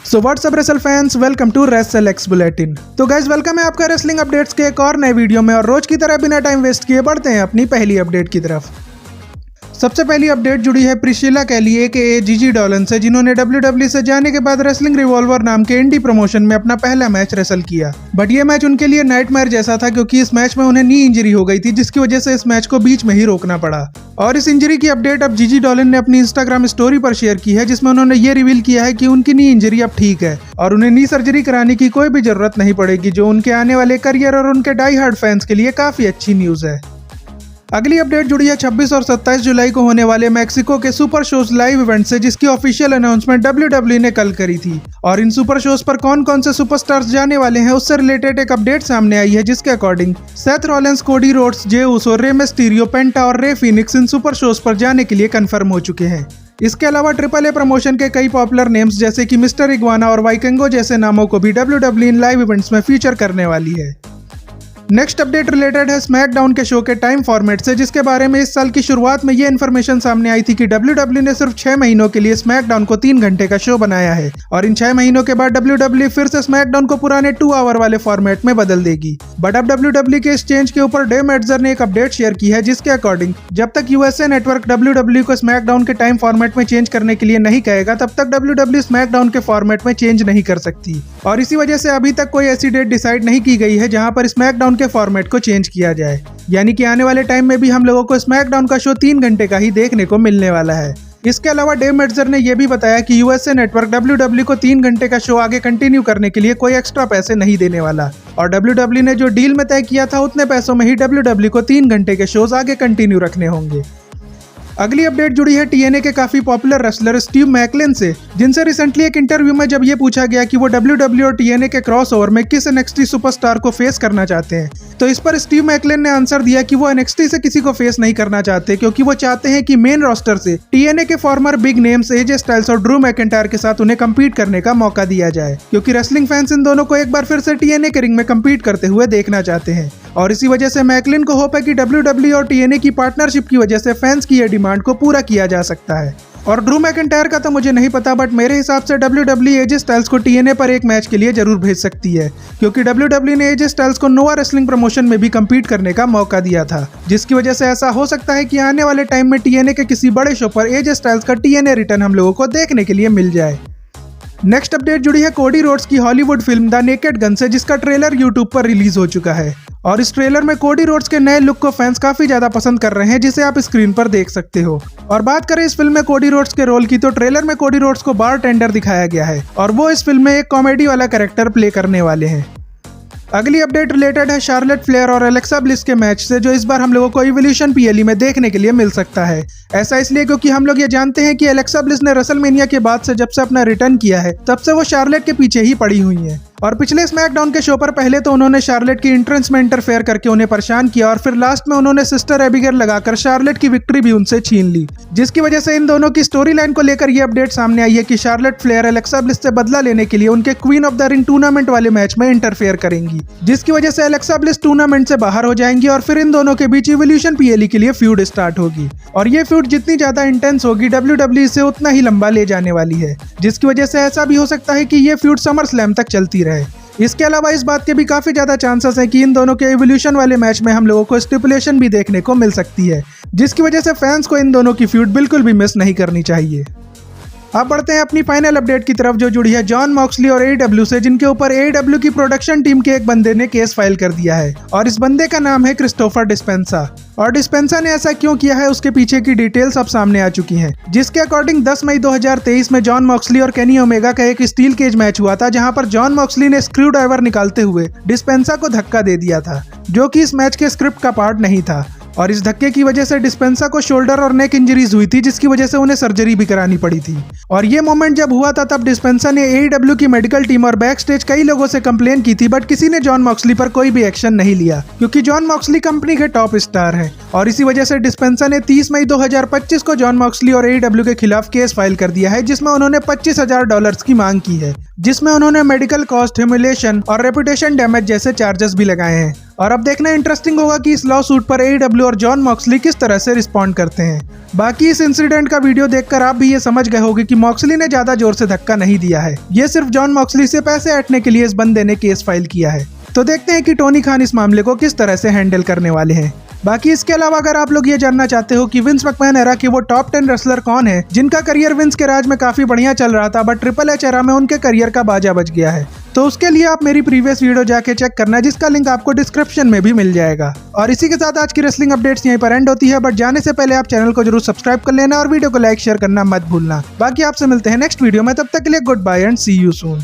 So what's up wrestle fans, welcome to wrestle X bulletin. तो guys welcome है आपका wrestling updates के एक और नए वीडियो में। और रोज की तरह बिना टाइम वेस्ट किए बढ़ते हैं अपनी पहली अपडेट की तरफ। सबसे पहली अपडेट जुड़ी है प्रिसिला कैली के जीजी डॉलन से, जिन्होंने WWE से जाने के बाद रेसलिंग रिवॉल्वर नाम के इंडी प्रमोशन में अपना पहला मैच रेसल किया। बट ये मैच उनके लिए नाइटमेयर जैसा था, क्योंकि इस मैच में उन्हें नी इंजरी हो गई थी, जिसकी वजह से इस मैच को बीच में ही रोकना पड़ा। और इस इंजरी की अपडेट अब जीजी डॉलन ने अपनी इंस्टाग्राम स्टोरी पर शेयर की है, जिसमें उन्होंने ये रिवील किया है कि उनकी नी इंजरी अब ठीक है और उन्हें नी सर्जरी कराने की कोई भी जरूरत नहीं पड़ेगी, जो उनके आने वाले करियर और उनके डाई हार्ड फैंस के लिए काफी अच्छी न्यूज है। अगली अपडेट जुड़ी है 26 और 27 जुलाई को होने वाले मैक्सिको के सुपर शोज लाइव इवेंट से, जिसकी ऑफिशियल अनाउंसमेंट WWE ने कल करी थी। और इन सुपर शोज पर कौन कौन से सुपरस्टार्स जाने वाले हैं, उससे रिलेटेड एक अपडेट सामने आई है, जिसके according Seth Rollins, Cody Rhodes, Jey Uso, Rey Mysterio, पेंटा और रे फिनिक्स इन सुपर शोज पर जाने के लिए कंफर्म हो चुके हैं। इसके अलावा AAA प्रमोशन के कई पॉपुलर नेम्स जैसे कि मिस्टर इग्वाना और वाइकेंगो जैसे नामों को भी WWE इन लाइव इवेंट्स में फीचर करने वाली है। नेक्स्ट अपडेट रिलेटेड है स्मैकडाउन के शो के टाइम फॉर्मेट से, जिसके बारे में इस साल की शुरुआत में ये इन्फॉर्मेशन सामने आई थी कि WWE ने सिर्फ 6 महीनों के लिए स्मैकडाउन को 3 घंटे का शो बनाया है। और इन 6 महीनों के बाद WWE फिर से स्मैकडाउन को पुराने 2 आवर वाले फॉर्मेट में बदल देगी। बट अब WWE के इस चेंज के ऊपर डेव मेल्ट्जर ने एक अपडेट शेयर की है, जिसके अकॉर्डिंग जब तक USA नेटवर्क WWE को स्मैकडाउन के टाइम फॉर्मेट में चेंज करने के लिए नहीं कहेगा, तब तक WWE स्मैकडाउन के फॉर्मेट में चेंज नहीं कर सकती। और इसी वजह से अभी तक कोई ऐसी डेट डिसाइड नहीं की गई है जहां पर स्मैकडाउन के फॉर्मेट को चेंज किया जाए। यानी कि आने वाले टाइम में भी हम लोगों को स्मैकडाउन का शो 3 घंटे का ही देखने को मिलने वाला है। इसके अलावा डेव मेल्ट्जर ने यह भी बताया कि USA नेटवर्क WWE को 3 घंटे का शो आगे कंटिन्यू करने के लिए कोई एक्स्ट्रा पैसे नहीं देने वाला। और WWE ने जो डील में तय किया था, उतने पैसों में ही WWE को 3 घंटे के शोज आगे कंटिन्यू रखने होंगे। अगली अपडेट जुड़ी है TNA के काफी पॉपुलर रेसलर स्टीव मैकलिन से, जिनसे रिसेंटली एक इंटरव्यू में जब ये पूछा गया कि वो WWE और TNA के क्रॉसओवर में किस NXT सुपरस्टार को फेस करना चाहते हैं, तो इस पर स्टीव मैकलिन ने आंसर दिया कि वो NXT से किसी को फेस नहीं करना चाहते, क्योंकि वो चाहते हैं कि मेन रोस्टर से TNA के farmer big names AJ styles और ड्रू मैकिंटायर के साथ उन्हें कम्पीट करने का मौका दिया जाए, क्योंकि रेसलिंग फैंस इन दोनों को एक बार फिर से TNA के रिंग में कम्पीट करते हुए देखना चाहते हैं। और इसी वजह से मैकलिन को होप है कि WWE और TNA की पार्टनरशिप की वजह से फैंस की यह डिमांड को पूरा किया जा सकता है। और ड्रू मैकिंटायर का तो मुझे नहीं पता, बट मेरे हिसाब से WWE AJ स्टाइल्स को TNA पर एक मैच के लिए जरूर भेज सकती है, क्योंकि WWE ने AJ स्टाइल्स को नोवा रेसलिंग प्रमोशन में भी कम्पीट करने का मौका दिया था, जिसकी वजह से ऐसा हो सकता है कि आने वाले टाइम में TNA के किसी बड़े शो पर AJ स्टाइल्स का TNA रिटर्न हम लोगों को देखने के लिए मिल जाए। नेक्स्ट अपडेट जुड़ी है कोडी रोड्स की Hollywood film the naked gun से, जिसका ट्रेलर यूट्यूब पर रिलीज हो चुका है। और इस ट्रेलर में कोडी रोड्स के नए लुक को फैंस काफी ज्यादा पसंद कर रहे हैं, जिसे आप स्क्रीन पर देख सकते हो। और बात करें इस फिल्म में कोडी रोड्स के रोल की, तो ट्रेलर में कोडी रोड्स को बार टेंडर दिखाया गया है और वो इस फिल्म में एक कॉमेडी वाला कैरेक्टर प्ले करने वाले हैं। अगली अपडेट रिलेटेड है शार्लेट फ्लेयर और एलेक्सा ब्लिस के मैच से, जो इस बार हम लोगों को इवोल्यूशन PLE में देखने के लिए मिल सकता है। ऐसा इसलिए क्योंकि हम लोग ये जानते हैं कि एलेक्सा ब्लिस ने रेसलमेनिया के बाद से जब से अपना रिटर्न किया है, तब से वो शार्लेट के पीछे ही पड़ी हुई हैं। और पिछले स्मैकडाउन के शो पर पहले तो उन्होंने शार्लेट की एंट्रेंस में इंटरफेयर करके उन्हें परेशान किया, और फिर लास्ट में उन्होंने सिस्टर एबिगेल लगाकर शार्लेट की विक्ट्री भी उनसे छीन ली, जिसकी वजह से इन दोनों की स्टोरी लाइन को लेकर ये अपडेट सामने आई है कि शार्लेट फ्लेयर एलेक्सा ब्लिस से बदला लेने के लिए उनके queen of the ring tournament वाले मैच में इंटरफेयर करेंगी, जिसकी वजह से एलेक्सा ब्लिस टूर्नामेंट से बाहर हो जाएंगी और फिर इन दोनों के बीच इवोल्यूशन PLE के लिए फ्यूड स्टार्ट होगी। और ये फ्यूड जितनी ज्यादा इंटेंस होगी, WWE इसे उतना ही लंबा ले जाने वाली है, जिसकी वजह से ऐसा भी हो सकता है कि ये फ्यूड समर स्लैम तक चलती रहे। इसके अलावा इस बात के भी काफी ज्यादा चांसेस हैं कि इन दोनों के इवोल्यूशन वाले मैच में हम लोगों को स्टिपुलेशन भी देखने को मिल सकती है, जिसकी वजह से फैंस को इन दोनों की फ्यूड बिल्कुल भी मिस नहीं करनी चाहिए। अब बढ़ते हैं अपनी फाइनल अपडेट की तरफ, जो जुड़ी है जॉन मॉक्सली और AEW से, जिनके ऊपर AEW की प्रोडक्शन टीम के एक बंदे ने केस फाइल कर दिया है। और इस बंदे का नाम है क्रिस्टोफर डिस्पेंसा। और डिस्पेंसा ने ऐसा क्यों किया है, उसके पीछे की डिटेल्स अब सामने आ चुकी हैं, जिसके अकॉर्डिंग 10 मई 2023 में जॉन मॉक्सली और केनी ओमेगा का एक स्टील केज मैच हुआ था, जहां पर जॉन मॉक्सली ने स्क्रू ड्राइवर निकालते हुए डिस्पेंसा को धक्का दे दिया था, जो कि इस मैच के स्क्रिप्ट का पार्ट नहीं था। और इस धक्के की वजह से डिस्पेंसा को शोल्डर और नेक इंजरीज हुई थी, जिसकी वजह से उन्हें सर्जरी भी करानी पड़ी थी। और ये मोमेंट जब हुआ था, तब डिस्पेंसा ने AEW की मेडिकल टीम और बैक स्टेज कई लोगों से कंप्लेन की थी, बट किसी ने जॉन मॉक्सली पर कोई भी एक्शन नहीं लिया, क्योंकि जॉन मॉक्सली कंपनी के टॉप स्टार हैं। और इसी वजह से डिस्पेंसा ने 30 मई 2025 को जॉन मॉक्सली और AEW के खिलाफ केस फाइल कर दिया है, जिसमें उन्होंने $25,000 की मांग की है, जिसमें उन्होंने मेडिकल कॉस्ट, ह्यूमिलेशन और रेपुटेशन डैमेज जैसे चार्जेस भी लगाए हैं। और अब देखना इंटरेस्टिंग होगा कि इस लॉ सूट पर AEW और जॉन मॉक्सली किस तरह से रिस्पॉन्ड करते हैं। बाकी इस इंसिडेंट का वीडियो देखकर आप भी ये समझ गए होंगे कि मॉक्सली ने ज्यादा जोर से धक्का नहीं दिया है, ये सिर्फ जॉन मॉक्सली से पैसे ऐंठने के लिए इस बंदे ने केस फाइल किया है। तो देखते हैं कि टोनी खान इस मामले को किस तरह से हैंडल करने वाले हैं। बाकी इसके अलावा अगर आप लोग ये जानना चाहते हो कि विंस मैकमैन एरा के वो टॉप 10 रेसलर कौन है जिनका करियर विंस के राज में काफी बढ़िया चल रहा था, बट ट्रिपल एच एरा में उनके करियर का बाजा बज गया है, तो उसके लिए आप मेरी प्रीवियस वीडियो जाके चेक करना, जिसका लिंक आपको डिस्क्रिप्शन में भी मिल जाएगा। और इसी के साथ आज की रेसलिंग अपडेट्स यहीं पर एंड होती है, बट जाने से पहले आप चैनल को जरूर सब्सक्राइब कर लेना और वीडियो को लाइक शेयर करना मत भूलना। बाकी आपसे मिलते हैं नेक्स्ट वीडियो में, तब तक के लिए good bye and see you soon.